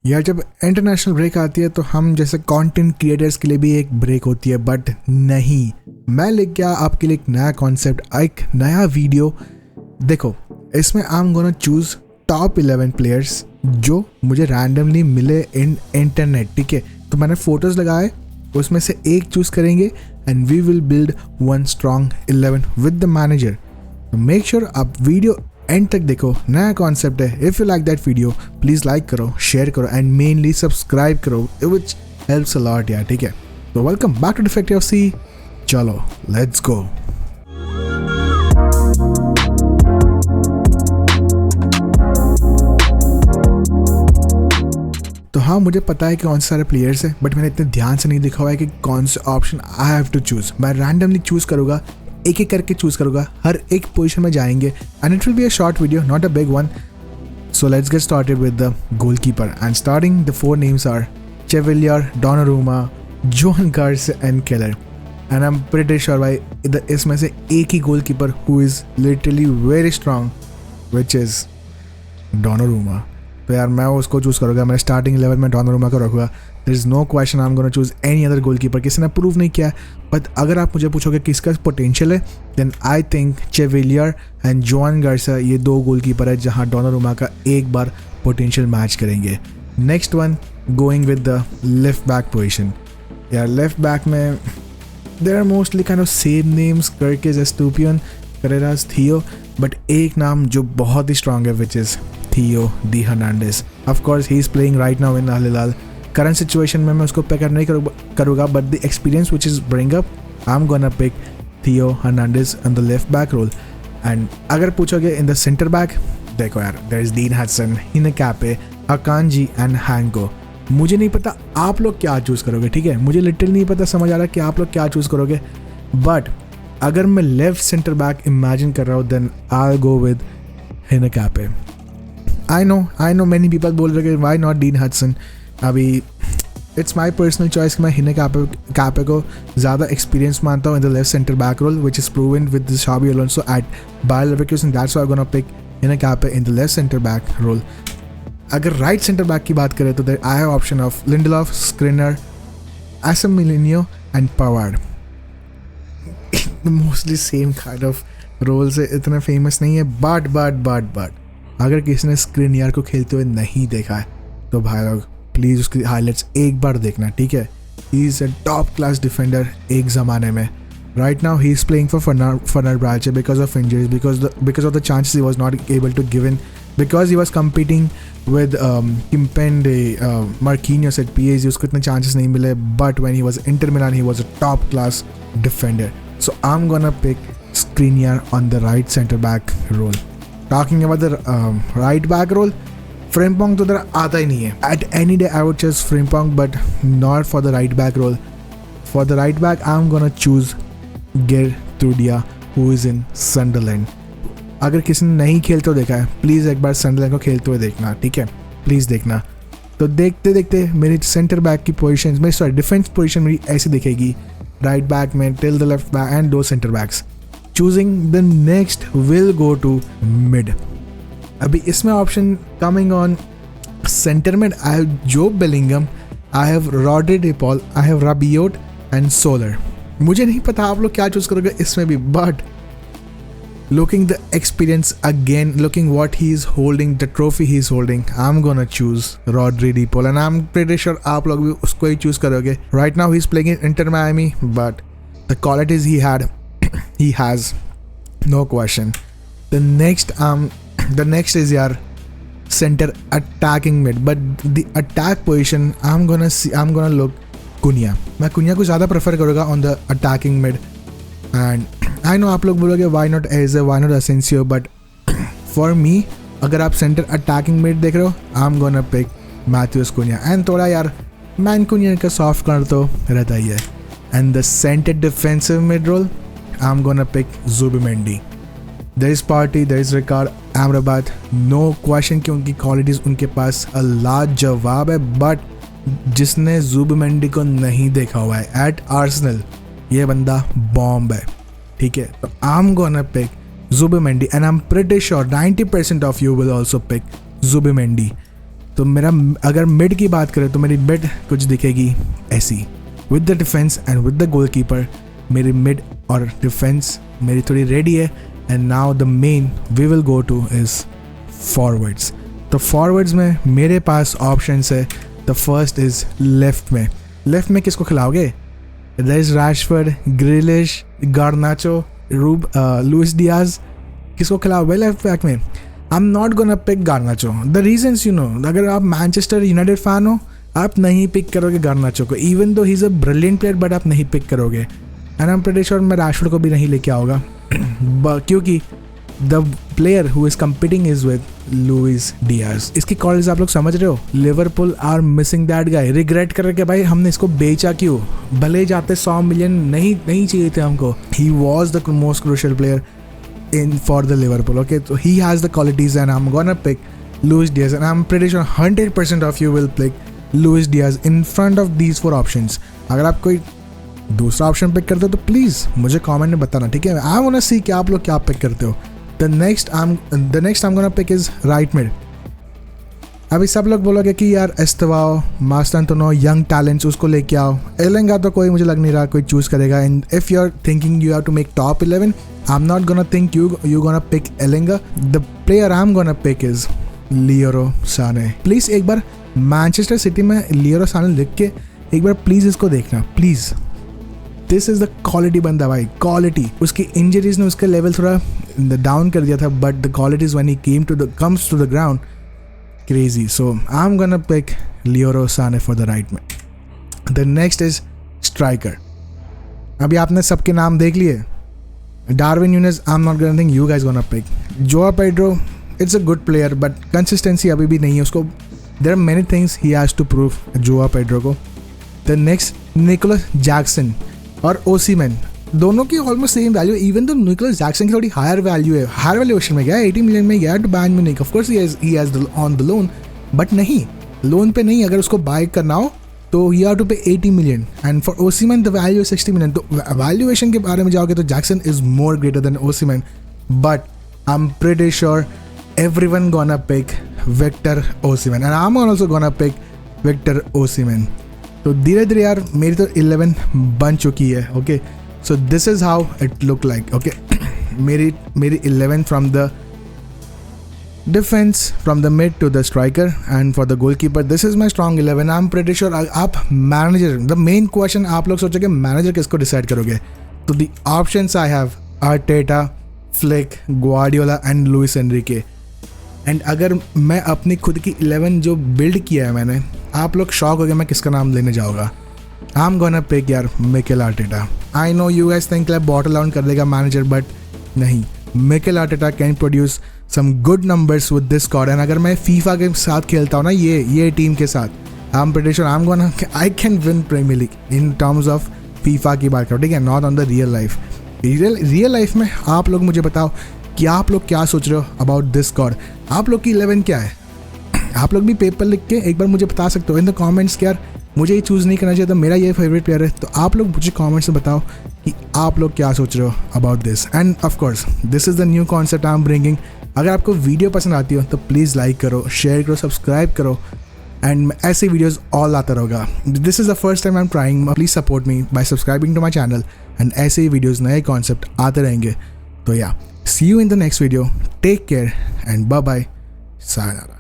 यार जब international break आती है तो हम जैसे कंटेंट क्रिएटर्स के लिए भी एक ब्रेक होती है, बट नहीं, मैं लेके आया आपके लिए एक नया कॉन्सेप्ट, एक नया वीडियो। देखो, इसमें आई am gonna choose top 11 players जो मुझे रैंडमली मिले इन इंटरनेट। ठीक है, तो मैंने फोटोज लगाए, उसमें से एक चूज करेंगे and we will build one strong 11 with the manager. तो मेक श्योर आप वीडियो एंड तक देखो, नया कॉन्सेप्ट है। If you like that video please like करो, शेयर करो एंड मेनली सब्सक्राइब करो, विच हेल्प्स अ लॉट यार। ठीक है, तो welcome back to defective FC. चलो लेट्स गो। तो हाँ, मुझे पता है कि कौन से सारे प्लेयर्स हैं, बट मैंने इतने ध्यान से नहीं देखा हुआ है कि कौन से option I have to choose. मैं रैंडमली चूज़ करूँगा, एक एक करके चूज़ करूँगा, हर एक पोजीशन में जाएंगे and it will be a short video, not a big one. So let's get started with the goalkeeper and starting the 4 names are Chevalier, Donnarumma, Joan Garcia and Keller. And I am pretty sure भाई इसमें से एक ही goalkeeper who is literally very strong, which is Donnarumma. तो यार मैं उसको choose करूँगा, मैं स्टार्टिंग लेवल में डोनारूमा को रखूँगा। There is no question I am gonna choose any other goalkeeper. किसी ने प्रूव नहीं किया, बट अगर आप मुझे पूछोगे किसका पोटेंशियल है, then I think Chevalier and Joan Garcia ये 2 गोलकीपर है जहाँ डोनारूमा का एक बार पोटेंशियल मैच करेंगे। Next one, going with the left back position. यार लेफ्ट बैक में there are mostly kind of same names, Kerkez, Estupinan, Carreras, Theo, but एक नाम जो बहुत ही स्ट्रांग है which is Theo D Hernandez. Of course, he is playing right now in Al Hilal. Current situation में मैं उसको pick up नहीं करूँगा, but the experience which is bring up, I'm gonna pick Theo Hernandez on the left back role. And अगर पूछोगे in the center back, देखो यार, there is Dean Hudson, Hinekape, Akanji and Hanko. मुझे नहीं पता आप लोग क्या चूज़ करोगे, ठीक है, मुझे लिटरली नहीं पता समझ आ रहा कि आप लोग क्या चूज़ करोगे, बट अगर मैं लेफ्ट सेंटर बैक इमेजिन कर रहा हूँ, then I'll go with Hinekape. I know many people बोल रहे हैं why not Dean Hudson. अभी it's my personal choice कि मैं हिनेकापे को ज़्यादा एक्सपीरियंस मानता हूँ in the left center back role, which is proven with the Xabi Alonso at Bayer Leverkusen. That's why I'm gonna pick हिनेकापे in the left center back role. अगर right center back की बात करें तो there I have option of Lindelof, Skriniar, Asemilinho and Pavard. Mostly same kind of roles है, इतना famous नहीं है, but अगर किसी ने स्क्रीनियर को खेलते हुए नहीं देखा है तो भाई लोग प्लीज़ उसकी हाईलाइट्स एक बार देखना, ठीक है। He is a top class defender एक ज़माने में। Right now he is playing for Fenerbahce because of injuries, because of the chances he was not able to give in, because he was competing with Kimpembe, Marquinhos at PSG, उसको इतने चांसेस नहीं मिले, but when he was Inter Milan he was a top class defender. So I am gonna pick Skriniar on the right centre back role. Talking about the right back role, Frimpong तो उधर आता ही नहीं है। At any day I would choose Frimpong, but not for the right back role. For the right back I'm gonna choose Gertrudia, who is in Sunderland. अगर किसी ने नहीं खेलते हुए देखा है, प्लीज़ एक बार Sunderland को खेलते हुए देखना, ठीक है, प्लीज़ देखना। तो देखते देखते मेरी सेंटर बैक की पोजीशन, मेरी सॉरी डिफेंस पोजीशन मेरी ऐसी दिखेगी, राइट बैक में till the left back and 2 centre backs. Choosing the next will go to mid. अभी इसमें option coming on centre mid, I have Jobe Bellingham, I have Rodri De Paul, I have Rabiot and Soler. मुझे नहीं पता आप लोग क्या choose करोगे इसमें भी, but looking the experience again, looking what he is holding, the trophy he is holding, I am gonna choose Rodri De Paul and I am pretty sure आप लोग भी उसको ही चूज करोगे। Right now he is playing in inter Miami, but the qualities he had he has, no question. The next is your center attacking mid, but the attack position I'm gonna look Cunha. मैं Cunha को ज़्यादा prefer करूँगा on the attacking mid, and I know आप लोग बोलोगे why not Eze, why not Asensio, but for me अगर आप center attacking mid देख रहे हो, I'm gonna pick Matheus Cunha, and थोड़ा यार man Cunha का soft corner तो रहता ही है, and the center defensive mid role I'm gonna pick Zubimendi. There is Partey, there is Ricard, Amrabat, no question कि उनकी क्वालिटीज़ उनके पास लाजवाब है, बट जिसने Zubimendi को नहीं देखा हुआ है एट आर्सेनल, ये बंदा बॉम्ब है, ठीक है। तो I'm gonna pick Zubimendi and I'm pretty sure 90% of you will also pick Zubimendi. तो मेरा अगर मिड की बात करें तो मेरी मिड कुछ दिखेगी ऐसी, with the defence and with the goalkeeper. मेरी मिड और डिफेंस मेरी थोड़ी रेडी है। And now the main we will go to is forwards. तो फॉरवर्ड्स में मेरे पास ऑप्शंस है। द फर्स्ट इज़ लेफ्ट में किसको खिलाओगे? There is Rashford, Grealish, Garnacho, Luis Diaz, किसको खिलाओ भाई लेफ्ट बैक में? I am not gonna pick Garnacho. The reasons you know, अगर आप मैनचेस्टर यूनाइटेड फैन हो आप नहीं पिक करोगे गार्नाचो को, even though he is a brilliant player, but आप नहीं पिक करोगे। And I am pretty sure मैं राशफोर्ड को भी नहीं लेके आऊँगा क्योंकि the player who is competing is with Luis Diaz. इसकी कॉलेज आप लोग समझ रहे हो, Liverpool are missing that guy. Regret कर रहे भाई हमने इसको बेचा क्यों, भले जाते 100 मिलियन नहीं चाहिए थे हमको। He was the most crucial player in for the Liverpool. Okay, so he has the qualities and I'm gonna pick Luis Diaz and I'm pretty sure 100% of you will pick Luis Diaz in front of these 4 options. अगर आप कोई दूसरा option pick करते हो तो please मुझे comment में बताना, ठीक है? आई वांट टू सी कि आप लोग क्या पिक करते हो। The next I'm gonna pick is right mid. अभी सब लोग बोलोगे कि यार एस्तेवाओ, मास्टान्टोनो, यंग टैलेंट्स उसको लेके आओ। एलेंगा तो कोई मुझे लग नहीं रहा कोई चूज़ करेगा। And if you are thinking you have to make top 11, I'm not gonna think you gonna pick Elenga. The player I'm gonna pick is Leroy Sané. Please एक बार मैनचेस्टर सिटी में लियोरो साने लिख के एक बार प्लीज़ इसको देखना please. This is the quality बंदा भाई, quality. उसकी इंजरीज ने उसका लेवल थोड़ा डाउन कर दिया था, but the qualities when he comes to the ground crazy. So I'm gonna pick Leroy Sané for the right mid. The next is striker. अभी आपने सबके नाम देख लिए। Darwin Núñez, I'm not gonna think you guys gonna pick. Joao Pedro, it's a good player, but consistency अभी भी नहीं है उसको। There are many things he has to prove, Joao Pedro को। The next, Nicolas Jackson और Osimhen, दोनों की almost same value. Even though Nicolas Jackson की थोड़ी हायर वैल्यू है, हायर वैल्यूएशन में गया 80 मिलियन में गया to Bayern Munich. Of course he has on the loan, but नहीं, लोन पे नहीं, अगर उसको बाय करना हो तो you have to pay 80 million and for Osimhen the value 60 million. तो वैल्यूएशन के बारे में जाओगे तो Jackson is more greater than Osimhen, but I am pretty sure everyone gonna pick Victor Osimhen and I am also gonna pick Victor Osimhen. तो धीरे धीरे यार मेरी तो 11 बन चुकी है। Okay, so this is how it look like. Okay, मेरी 11 from the defence, from the mid to the striker and for the goalkeeper this is my strong 11। I am pretty sure आप मैनेजर, द मेन क्वेश्चन आप लोग सोचोगे manager किसको decide करोगे, तो the options I have Arteta, Flick, Guardiola and Luis Enrique. And अगर मैं अपनी खुद की 11 जो बिल्ड किया है मैंने, आप लोग शॉक हो गए मैं किसका नाम लेने जाऊँगा। आई एम गोना पिक यार Mikel Arteta. I know you guys think like bottle out कर देगा मैनेजर, बट नहीं, Mikel Arteta can produce some good numbers with this squad. And अगर मैं फीफा के साथ खेलता हूँ ना ये टीम के साथ, I am pretty sure I can win Premier League in terms of FIFA की बात करो, ठीक है, not on the real life. Real life में आप लोग मुझे बताओ कि आप लोग क्या सोच रहे हो अबाउट दिस स्क्वाड। आप लोग की 11 क्या है? आप लोग भी पेपर लिख के एक बार मुझे बता सकते हो इन द कमेंट्स कि यार मुझे ये चूज़ नहीं करना चाहिए था, मेरा ये फेवरेट प्लेयर है। तो आप लोग मुझे कमेंट्स में बताओ कि आप लोग क्या सोच रहे हो about this. And of course this is the new concept I am bringing. अगर आपको वीडियो पसंद आती हो तो प्लीज़ लाइक करो, शेयर करो, सब्सक्राइब करो एंड ऐसे वीडियोज़ ऑल आता रहेगा। This is the first time I am trying, please support me by subscribing to my channel and ऐसे ही वीडियोज़, नए कॉन्सेप्ट आते रहेंगे। तो या see you in the next video, take care and bye bye, sayonara.